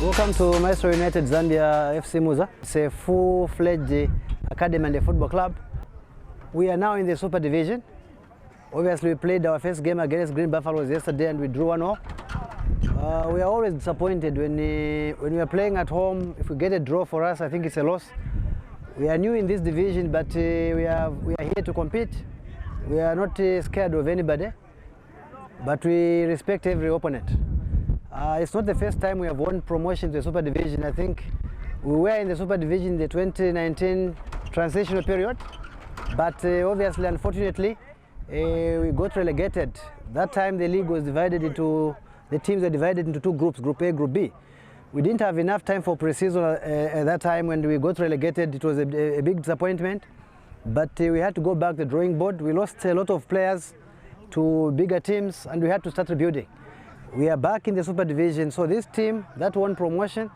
Welcome to Maestro United Zambia FC Muza. It's a full-fledged academy and a football club. We are now in the Super Division. Obviously, we played our first game against Green Buffaloes yesterday and we drew 1-0. We are always disappointed when we are playing at home. If we get a draw for us, I think it's a loss. We are new in this division, but we are here to compete. We are not scared of anybody, but we respect every opponent. It's not the first time we have won promotion to the Super Division. I think we were in the Super Division in the 2019 transitional period, but obviously, unfortunately, we got relegated. That time the league was divided into, the teams were divided into two groups, Group A, Group B. We didn't have enough time for pre-season at that time when we got relegated. It was a big disappointment, but we had to go back to the drawing board. We lost a lot of players to bigger teams and we had to start rebuilding. We are back in the Super Division, so this team that won promotion,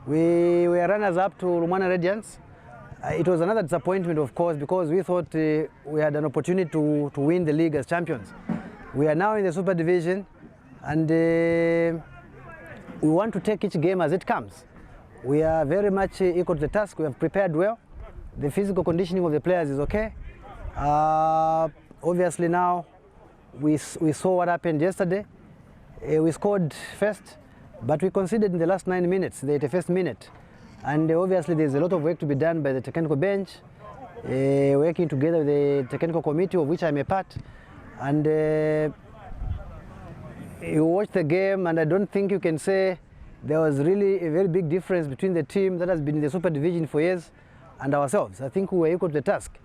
we were runners-up to Romana Radiance. It was another disappointment, of course, because we thought we had an opportunity to win the league as champions. We are now in the Super Division, and we want to take each game as it comes. We are very much equal to the task. We have prepared well. The physical conditioning of the players is okay. Obviously now, we saw what happened yesterday. We scored first, but we conceded in the last 9 minutes, the 81st minute. And obviously there's a lot of work to be done by the technical bench, working together with the technical committee, of which I'm a part. And you watch the game, and I don't think you can say there was really a very big difference between the team that has been in the Super Division for years and ourselves. I think we were equal to the task.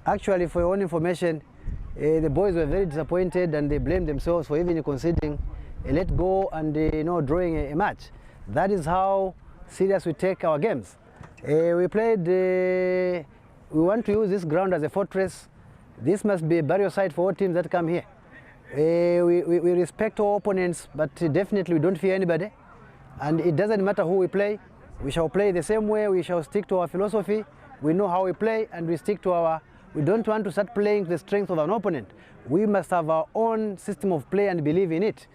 Actually, for your own information, the boys were very disappointed and they blamed themselves for even conceding a let go and drawing a match. That is how serious we take our games. We want to use this ground as a fortress. This must be a barrier site for all teams that come here. We respect our opponents, but definitely we don't fear anybody. And it doesn't matter who we play. We shall play the same way. We shall stick to our philosophy. We know how we play, and we stick to our. We don't want to start playing to the strength of an opponent. We must have our own system of play and believe in it.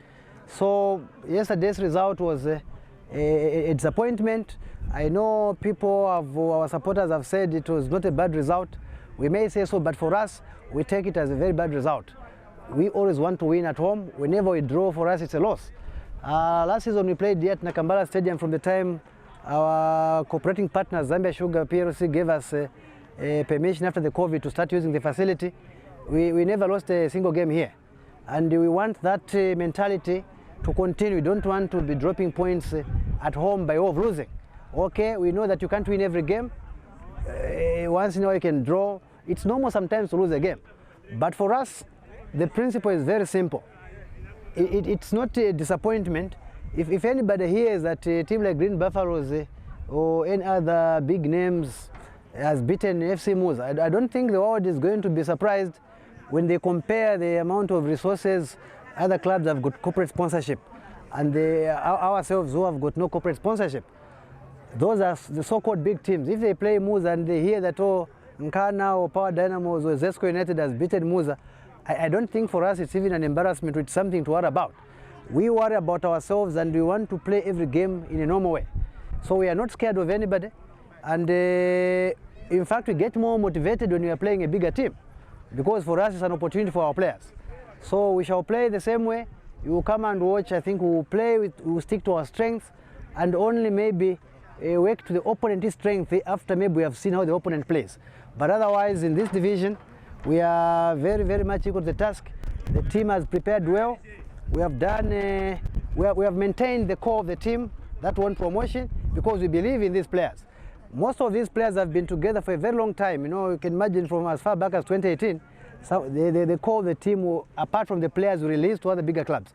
So yesterday's result was a disappointment. I know our supporters have said it was not a bad result. We may say so, but for us, we take it as a very bad result. We always want to win at home. Whenever we draw, for us, it's a loss. Last season, we played here at Nakambala Stadium from the time our cooperating partner, Zambia Sugar PLC, gave us permission after the COVID to start using the facility. We never lost a single game here. And we want that mentality to continue. We don't want to be dropping points at home by way of losing. Okay, we know that you can't win every game. Once in a while you can draw. It's normal sometimes to lose a game. But for us, the principle is very simple. It's not a disappointment. If anybody hears that a team like Green Buffaloes or any other big names has beaten FC Muza, I don't think the world is going to be surprised when they compare the amount of resources. Other clubs have got corporate sponsorship, and ourselves who have got no corporate sponsorship. Those are the so-called big teams. If they play Muza and they hear that, oh, Nkana or Power Dynamos or Zesco United has beaten Muza, I don't think for us it's even an embarrassment. It's something to worry about. We worry about ourselves and we want to play every game in a normal way. So we are not scared of anybody. And in fact, we get more motivated when we are playing a bigger team, because for us it's an opportunity for our players. So we shall play the same way. You will come and watch. I think we will stick to our strengths and only maybe work to the opponent's strength after maybe we have seen how the opponent plays. But otherwise, in this division, we are very, very much equal to the task. The team has prepared well. We have done. We have maintained the core of the team that won promotion because we believe in these players. Most of these players have been together for a very long time. You can imagine from as far back as 2018. So the core of the team, apart from the players who released to other bigger clubs.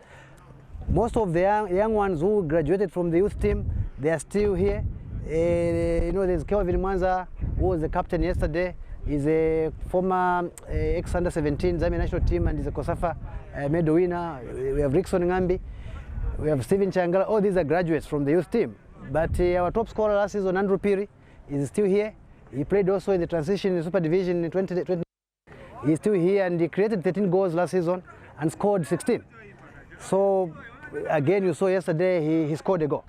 Most of the young ones who graduated from the youth team, they are still here. There's Kelvin Mwanza, who was the captain yesterday. He's a former ex-under 17 Zambia national team and is a COSAFA medal winner. We have Rickson Ngambi. We have Steven Changala. All these are graduates from the youth team. But our top scorer last season, Andrew Piri, is still here. He played also in the transition in the Super Division in 2020. He's still here and he created 13 goals last season and scored 16. So again, you saw yesterday he scored a goal.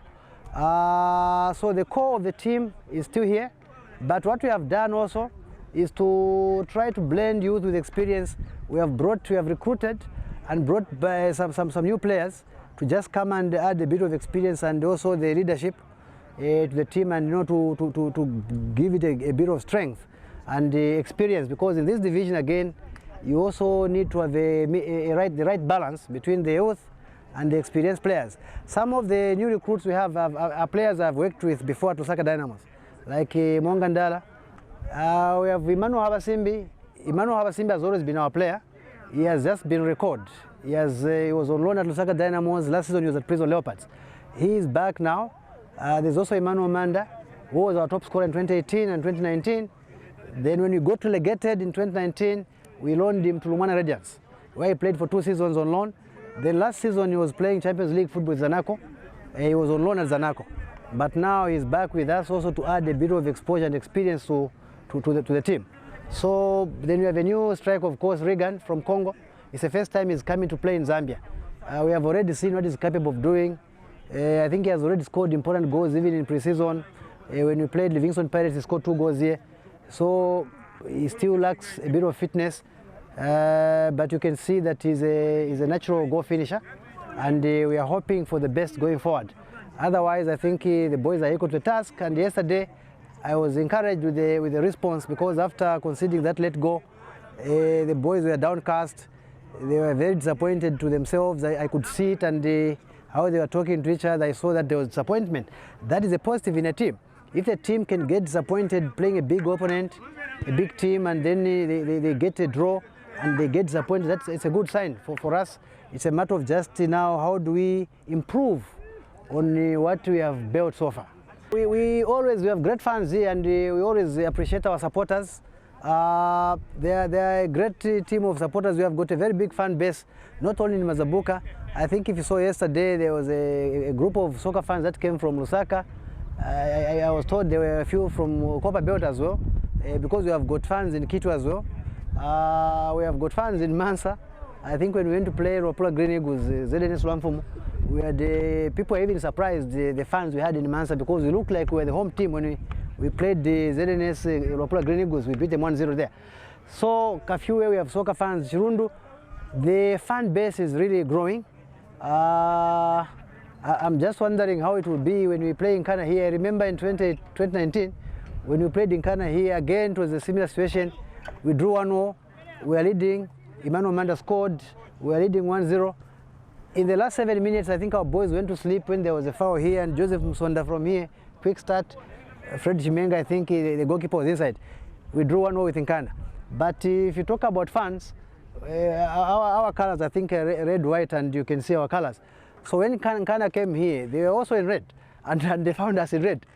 So the core of the team is still here, but what we have done also is to try to blend youth with experience. We have recruited and brought by some new players to just come and add a bit of experience and also the leadership to the team, and to give it a bit of strength and experience, because in this division again you also need to have the right balance between the youth and the experienced players. Some of the new recruits we have are players I've worked with before at Lusaka Dynamos, like Mweemba. We have Emmanuel Habasimbi. Emmanuel Habasimbi has always been our player. He has just been recalled. He was on loan at Lusaka Dynamos. Last season he was at Prison Leopards. He is back now. There's also Emmanuel Manda, who was our top scorer in 2018 and 2019. Then when we got relegated in 2019, we loaned him to Lumwana Radiants, where he played for 2 seasons on loan. Then last season he was playing Champions League football with Zanaco. He was on loan at Zanaco. But now he's back with us also to add a bit of exposure and experience to the team. So then we have a new striker, of course, Regan from Congo. It's the first time he's coming to play in Zambia. We have already seen what he's capable of doing. I think he has already scored important goals even in pre-season. When we played Livingston Pirates, he scored 2 goals here. So he still lacks a bit of fitness, but you can see that he's a natural goal finisher, and we are hoping for the best going forward. Otherwise, I think the boys are equal to the task, and yesterday I was encouraged with the response, because after conceding that let go, the boys were downcast. They were very disappointed to themselves. I could see it, and how they were talking to each other, I saw that there was disappointment. That is a positive in a team. If the team can get disappointed playing a big opponent, a big team, and then they get a draw and they get disappointed, it's a good sign for us. It's a matter of just now, how do we improve on what we have built so far. We have great fans here, and we always appreciate our supporters. They are a great team of supporters. We have got a very big fan base, not only in Mazabuka. I think if you saw yesterday, there was a group of soccer fans that came from Lusaka. I was told there were a few from Copper Belt as well, because we have got fans in Kitwe as well. We have got fans in Mansa. I think when we went to play Ropula Green Eagles, ZNS Lwamfumu, we had people even surprised the fans we had in Mansa, because we looked like we were the home team when we played the ZNS Ropula Green Eagles. We beat them 1-0 there. So Kafue, where we have soccer fans, Chirundu, the fan base is really growing. I'm just wondering how it will be when we play in Kana here. I remember in 2019, when we played in Kana here, again it was a similar situation. We drew 1-0, we were leading, Emmanuel Manda scored, we were leading 1-0. In the last 7 minutes, I think our boys went to sleep when there was a foul here, and Joseph Msonda from here, quick start. Fred Chimenga, I think the goalkeeper was inside. We drew 1-0 with Nkana. But if you talk about fans, our colors, I think, are red, white, and you can see our colors. So when Nkana came here, they were also in red, and they found us in red.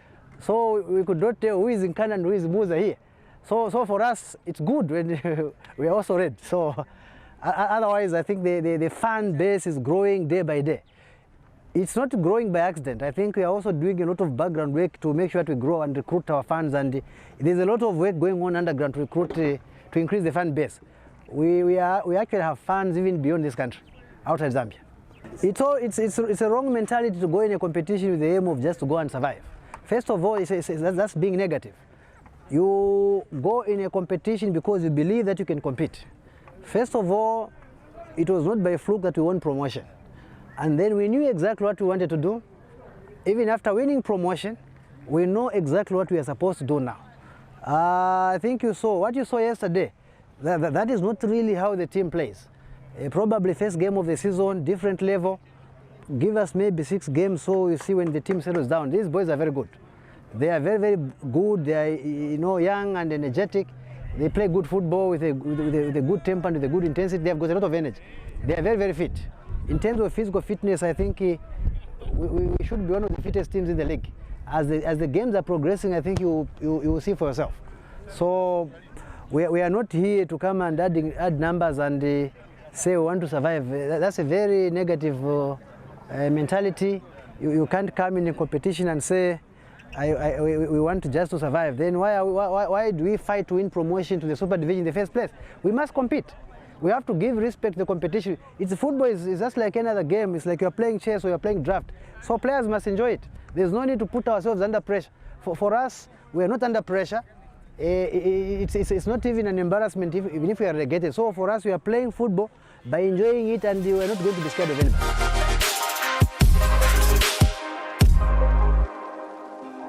So we could not tell who is Nkana and who is Musa here. So for us, it's good when we are also red. So otherwise, I think the fan base is growing day by day. It's not growing by accident. I think we are also doing a lot of background work to make sure that we grow and recruit our fans, and there's a lot of work going on underground to recruit, to increase the fan base. We actually have fans even beyond this country, outside Zambia. It's a wrong mentality to go in a competition with the aim of just to go and survive. First of all, that's being negative. You go in a competition because you believe that you can compete. First of all, it was not by fluke that we won promotion. And then we knew exactly what we wanted to do. Even after winning promotion, we know exactly what we are supposed to do now. I think you saw what you saw yesterday. That is not really how the team plays. Probably first game of the season, different level. Give us maybe 6 games, so you see when the team settles down. These boys are very good. They are very, very good. They are young and energetic. They play good football with a good temper and with a good intensity. They have got a lot of energy. They are very, very fit. In terms of physical fitness, I think we should be one of the fittest teams in the league. As the games are progressing, I think you will see for yourself. So we are not here to come and add numbers and say we want to survive. That's a very negative mentality. You can't come in a competition and say we want just to survive. Then why do we fight to win promotion to the Super Division in the first place? We must compete. We have to give respect to the competition. It's football is just like any other game. It's like you're playing chess or you're playing draft. So players must enjoy it. There's no need to put ourselves under pressure. For us, we are not under pressure. It's not even an embarrassment even if we are relegated. So for us, we are playing football by enjoying it, and we are not going to be scared of anybody.